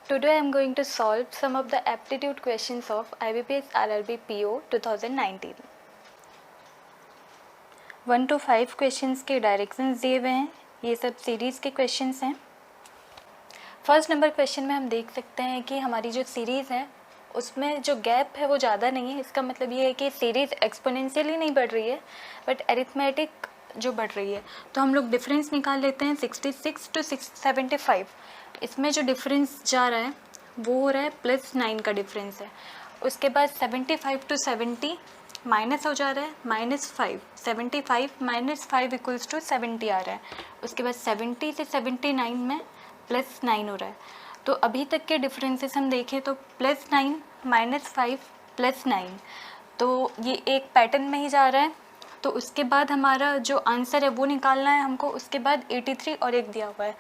Today I am going to solve some of the aptitude questions of IBPS RRB PO 2019. 1 to 5 questions के directions दिए हुए हैं। ये सब सीरीज़ के क्वेश्चंस हैं। फर्स्ट नंबर क्वेश्चन में हम देख सकते हैं कि हमारी जो सीरीज़ है उसमें जो गैप है वो ज़्यादा नहीं है। इसका मतलब ये है कि सीरीज़ एक्सपोनेंशियली नहीं बढ़ रही है बट अरिथमेटिक जो बढ़ रही है। तो हम लोग डिफरेंस निकाल लेते हैं 66 to 75। इसमें जो डिफरेंस जा रहा है वो हो रहा है +9 का डिफरेंस है। उसके बाद 75 to 70 माइनस हो जा रहा है -5। 75 - 5 = 70 आ रहा है। उसके बाद 70 से 79 में +9 हो रहा है। तो अभी तक के डिफरेंसेस हम देखें तो +9 -5 +9, तो ये एक पैटर्न में ही जा रहा है। तो उसके बाद हमारा जो आंसर है वो निकालना है हमको। उसके बाद 83 और एक दिया हुआ है।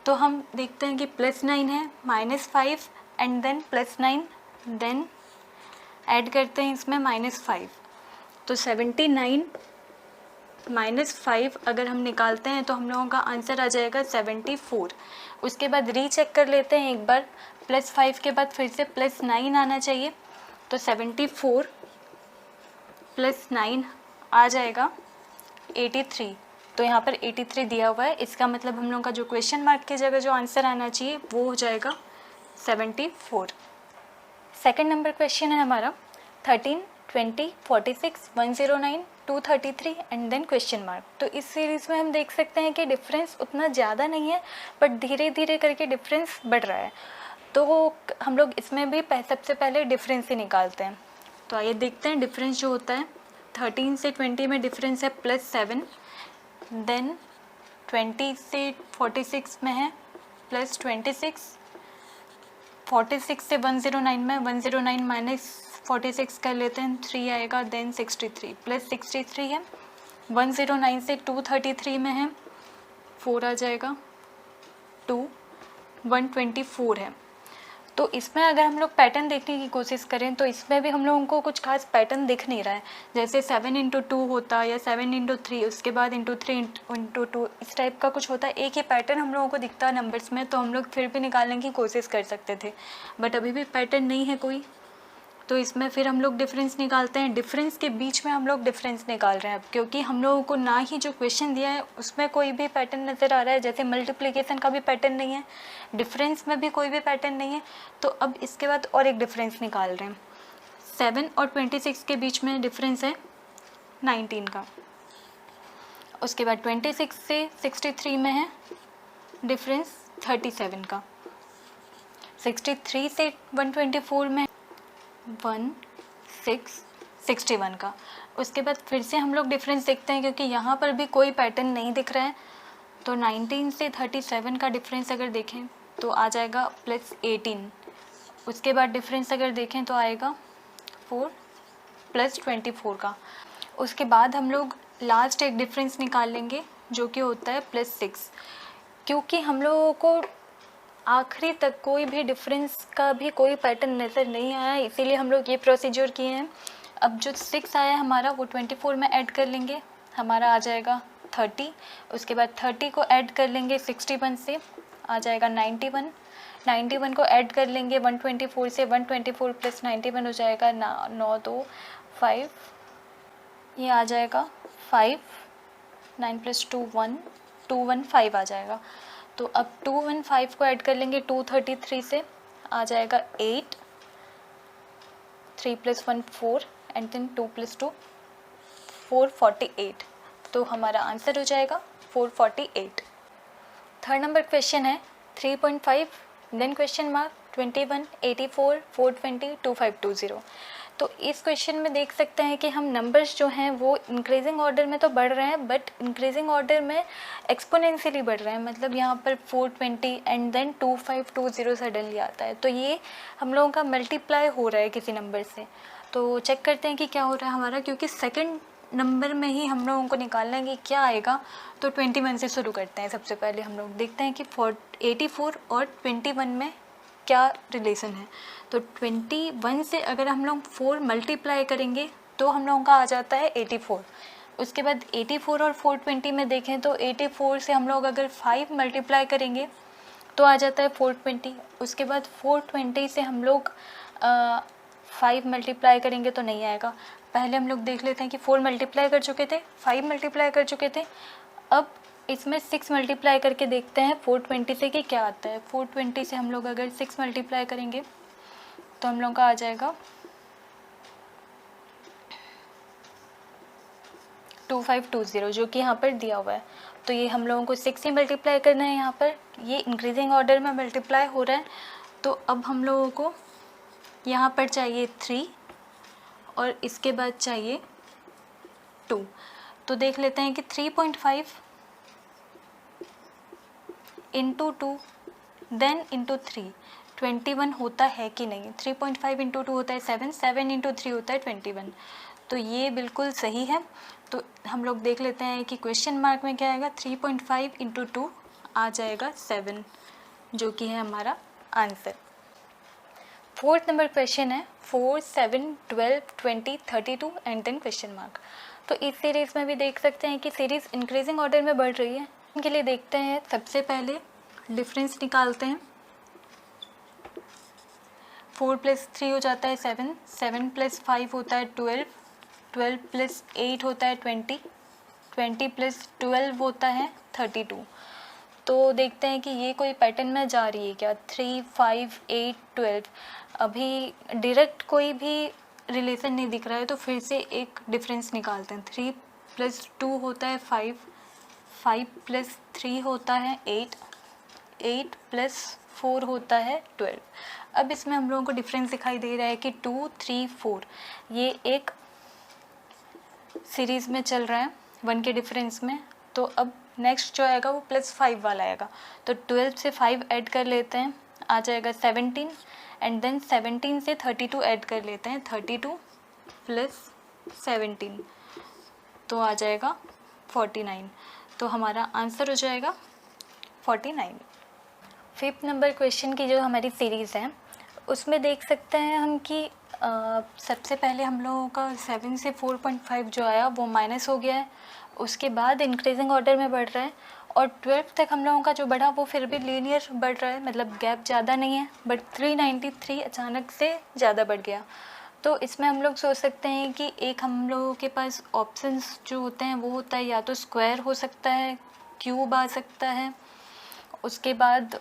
तो हम देखते हैं कि +9 है, -5 एंड देन +9, देन ऐड करते हैं इसमें -5। तो 79 -5 अगर हम निकालते हैं तो हम लोगों का आंसर आ जाएगा 74। उसके बाद रीचेक कर लेते हैं एक बार। +5 के बाद फिर से +9 आना चाहिए। तो 74 + 9 आ जाएगा 83। तो यहाँ पर 83 दिया हुआ है। इसका मतलब हम लोगों का जो क्वेश्चन मार्क की जगह जो आंसर आना चाहिए वो हो जाएगा 74। सेकंड नंबर क्वेश्चन है हमारा 13, 20, 46, 109, 233 एंड देन क्वेश्चन मार्क। तो इस सीरीज़ में हम देख सकते हैं कि डिफरेंस उतना ज़्यादा नहीं है बट धीरे धीरे करके डिफरेंस बढ़ रहा है। तो हम लोग इसमें भी सबसे पहले डिफरेंस ही निकालते हैं। तो आइए देखते हैं डिफरेंस जो होता है। 13 से 20 में डिफरेंस है +7, देन 20 से 46 में है +26, 46 से 109 में 109 - 46 कर लेते हैं 3 आएगा, देन 63 +63 है। 109 से 233 में है 4 आ जाएगा, 2 124 है। तो इसमें अगर हम लोग पैटर्न देखने की कोशिश करें तो इसमें भी हम लोगों को कुछ खास पैटर्न दिख नहीं रहा है। जैसे 7 × 2 होता या 7 × 3, उसके बाद × 3 × 2, इस टाइप का कुछ होता है। एक ही पैटर्न हम लोगों को दिखता है नंबर्स में, तो हम लोग फिर भी निकालने की कोशिश कर सकते थे बट अभी भी पैटर्न नहीं है कोई। तो इसमें फिर हम लोग डिफरेंस निकालते हैं। डिफरेंस के बीच में हम लोग डिफरेंस निकाल रहे हैं अब, क्योंकि हम लोगों को ना ही जो क्वेश्चन दिया है उसमें कोई भी पैटर्न नज़र आ रहा है। जैसे मल्टीप्लिकेशन का भी पैटर्न नहीं है, डिफरेंस में भी कोई भी पैटर्न नहीं है। तो अब इसके बाद और एक डिफरेंस निकाल रहे हैं। 7 और 26 के बीच में डिफरेंस है 19 का। उसके बाद 26 से 63 में है डिफरेंस 37 का। 63 से 124 में 61 का। उसके बाद फिर से हम लोग डिफरेंस देखते हैं क्योंकि यहाँ पर भी कोई पैटर्न नहीं दिख रहा है। तो 19 से 37 का डिफरेंस अगर देखें तो आ जाएगा +18। उसके बाद डिफरेंस अगर देखें तो आएगा 4 +24 का। उसके बाद हम लोग लास्ट एक डिफरेंस निकाल लेंगे जो कि होता है +6। क्योंकि हम लोगों को आखिरी तक कोई भी डिफरेंस का भी कोई पैटर्न नज़र नहीं आया, इसीलिए हम लोग ये प्रोसीजर किए हैं। अब जो 6 आया हमारा वो 24 में ऐड कर लेंगे, हमारा आ जाएगा 30। उसके बाद 30 को ऐड कर लेंगे 61 से, आ जाएगा 91। 91 को ऐड कर लेंगे 124 से, 124 + 91 हो जाएगा 9 2 5, ये आ जाएगा 5, 9 + 2 1, 215 आ जाएगा। तो अब 215 को ऐड कर लेंगे 233 से, आ जाएगा 8, 3 + 1 4 एंड देन 2 + 2 448। तो हमारा आंसर हो जाएगा 448। थर्ड नंबर क्वेश्चन है 3.5 देन क्वेश्चन मार्क 21, 84, 420, 2520। तो इस क्वेश्चन में देख सकते हैं कि हम नंबर्स जो हैं वो इंक्रीजिंग ऑर्डर में तो बढ़ रहे हैं बट इंक्रीजिंग ऑर्डर में एक्सपोनेंशियली बढ़ रहे हैं। मतलब यहाँ पर 420 एंड देन 2520 सडनली आता है। तो ये हम लोगों का मल्टीप्लाई हो रहा है किसी नंबर से। तो चेक करते हैं कि क्या हो रहा है हमारा, क्योंकि सेकंड नंबर में ही हम लोगों को निकालना है कि क्या आएगा। तो 21 से शुरू करते हैं। सबसे पहले हम लोग देखते हैं कि 84 और 21 में क्या रिलेशन है। तो 21 से अगर हम लोग 4 मल्टीप्लाई करेंगे तो हम लोगों का आ जाता है 84। उसके बाद 84 और 420 में देखें तो 84 से हम लोग अगर 5 मल्टीप्लाई करेंगे तो आ जाता है 420। उसके बाद 420 से हम लोग 5 मल्टीप्लाई करेंगे तो नहीं आएगा। पहले हम लोग देख लेते हैं कि 4 मल्टीप्लाई कर चुके थे, 5 मल्टीप्लाई कर चुके थे। अब इसमें 6 मल्टीप्लाई करके देखते हैं 420 से कि क्या आता है। 420 से हम लोग अगर 6 मल्टीप्लाई करेंगे तो हम लोग का आ जाएगा 2520, जो कि यहाँ पर दिया हुआ है। तो ये हम लोगों को 6 ही मल्टीप्लाई करना है। यहाँ पर ये इंक्रीजिंग ऑर्डर में मल्टीप्लाई हो रहा है। तो अब हम लोगों को यहाँ पर चाहिए 3 और इसके बाद चाहिए 2। तो देख लेते हैं कि 3.5 इंटू 2 देन इंटू 3 21 होता है कि नहीं। 3.5 इंटू 2 होता है 7, 7 इंटू 3 होता है 21। तो ये बिल्कुल सही है। तो हम लोग देख लेते हैं कि क्वेश्चन मार्क में क्या आएगा। 3.5 इंटू 2 आ जाएगा 7, जो कि है हमारा आंसर। 4th नंबर क्वेश्चन है 4, 7, 12, 20, 32 एंड देन क्वेश्चन मार्क। तो इस सीरीज़ में भी देख सकते हैं कि सीरीज़ इंक्रीजिंग ऑर्डर में बढ़ रही है। इनके लिए देखते हैं, सबसे पहले डिफरेंस निकालते हैं। 4 + 3 हो जाता है 7, 7 + 5 होता है 12, 12 + 8 होता है 20, 20 + 12 होता है 32। तो देखते हैं कि ये कोई पैटर्न में जा रही है क्या। 3, 5, 8, 12। अभी डायरेक्ट कोई भी रिलेशन नहीं दिख रहा है, तो फिर से एक डिफरेंस निकालते हैं। 3 + 2 होता है 5, 5 + 3 होता है 8, 8 + 4 होता है 12। अब इसमें हम लोगों को डिफरेंस दिखाई दे रहा है कि 2, 3, 4 ये एक सीरीज़ में चल रहा है 1 के डिफरेंस में। तो अब नेक्स्ट जो आएगा वो +5 वाला आएगा। तो 12 से 5 ऐड कर लेते हैं, आ जाएगा 17 एंड देन 17 से 32 ऐड कर लेते हैं, 32 + 17 तो आ जाएगा 49। तो हमारा आंसर हो जाएगा 49। 5th नंबर क्वेश्चन की जो हमारी सीरीज़ है उसमें देख सकते हैं हम कि सबसे पहले हम लोगों का 7 से 4.5 जो आया वो माइनस हो गया है। उसके बाद इंक्रीजिंग ऑर्डर में बढ़ रहा है और 12 तक हम लोगों का जो बढ़ा वो फिर भी लीनियर बढ़ रहा है, मतलब गैप ज़्यादा नहीं है। बट 393 अचानक से ज़्यादा बढ़ गया। तो इसमें हम लोग सोच सकते हैं कि एक हम लोगों के पास ऑप्शंस जो होते हैं वो होता है या तो स्क्वायर हो सकता है, क्यूब आ सकता है, उसके बाद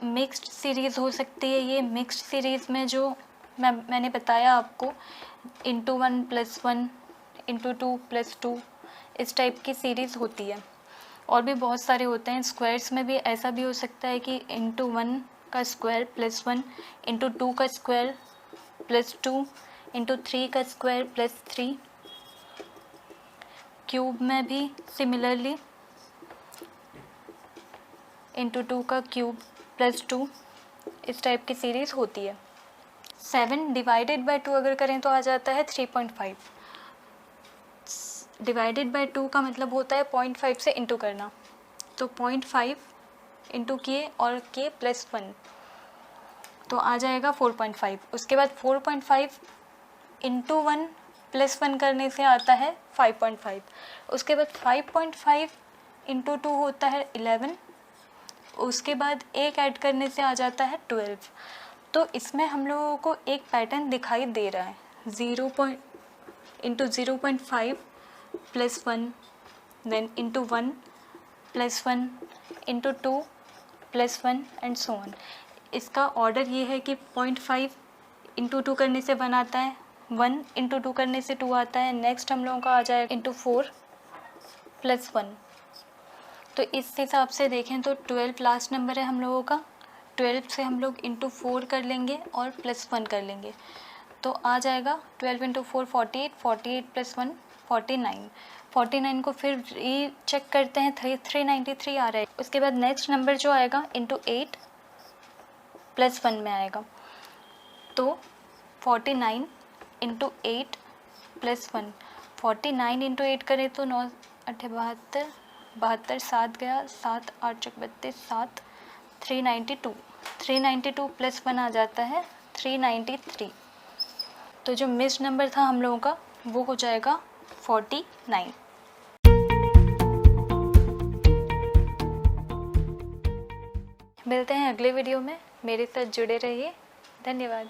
मिक्स्ड सीरीज़ हो सकती है। ये मिक्स्ड सीरीज़ में जो मैंने बताया आपको इंटू 1 + 1 इंटू 2 + 2 इस टाइप की सीरीज़ होती है। और भी बहुत सारे होते हैं। स्क्वायर्स में भी ऐसा भी हो सकता है कि इंटू 1 का स्क्वायर + 1 इंटू 2 का स्क्वायर + 2 इंटू 3 का स्क्वायर + 3। क्यूब में भी सिमिलरली इंटू 2 का क्यूब + 2 इस टाइप की सीरीज़ होती है। 7 डिवाइडेड बाय 2 अगर करें तो आ जाता है 3.5। डिवाइडेड बाय 2 का मतलब होता है 0.5 से इंटू करना। तो 0.5 इंटू किए और किए +1 तो आ जाएगा 4.5। उसके बाद 4.5 इंटू 1 + 1 करने से आता है 5.5। उसके बाद 5.5 इंटू 2 होता है 11। उसके बाद एक ऐड करने से आ जाता है 12। तो इसमें हम लोगों को एक पैटर्न दिखाई दे रहा है। 0 into 0.5 + 1 then into 1 + 1 into 2 + 1 and so on. इसका ऑर्डर ये है कि 0.5 इंटू 2 करने से 1 आता है, 1 इंटू 2 करने से 2 आता है। नेक्स्ट हम लोगों का आ जाएगा इंटू 4 + 1। तो इस हिसाब से देखें तो 12 लास्ट नंबर है हम लोगों का। 12 से हम लोग इंटू 4 कर लेंगे और +1 कर लेंगे तो आ जाएगा 12 इंटू 4 48, 48 + 1 49। 49 को फिर रीचेक करते हैं, 393 आ रहा है। उसके बाद नेक्स्ट नंबर जो आएगा इंटू 8 + 1 में आएगा। तो 49 इंटू 8 + 1, 49 इंटू 8 करें तो 9 8 72, 72 7 गया, 7 8 चौक 32, 7 392, 392 + 1 आ जाता है 393। तो जो मिस्ड नंबर था हम लोगों का वो हो जाएगा 49। मिलते हैं अगले वीडियो में, मेरे साथ जुड़े रहिए। धन्यवाद।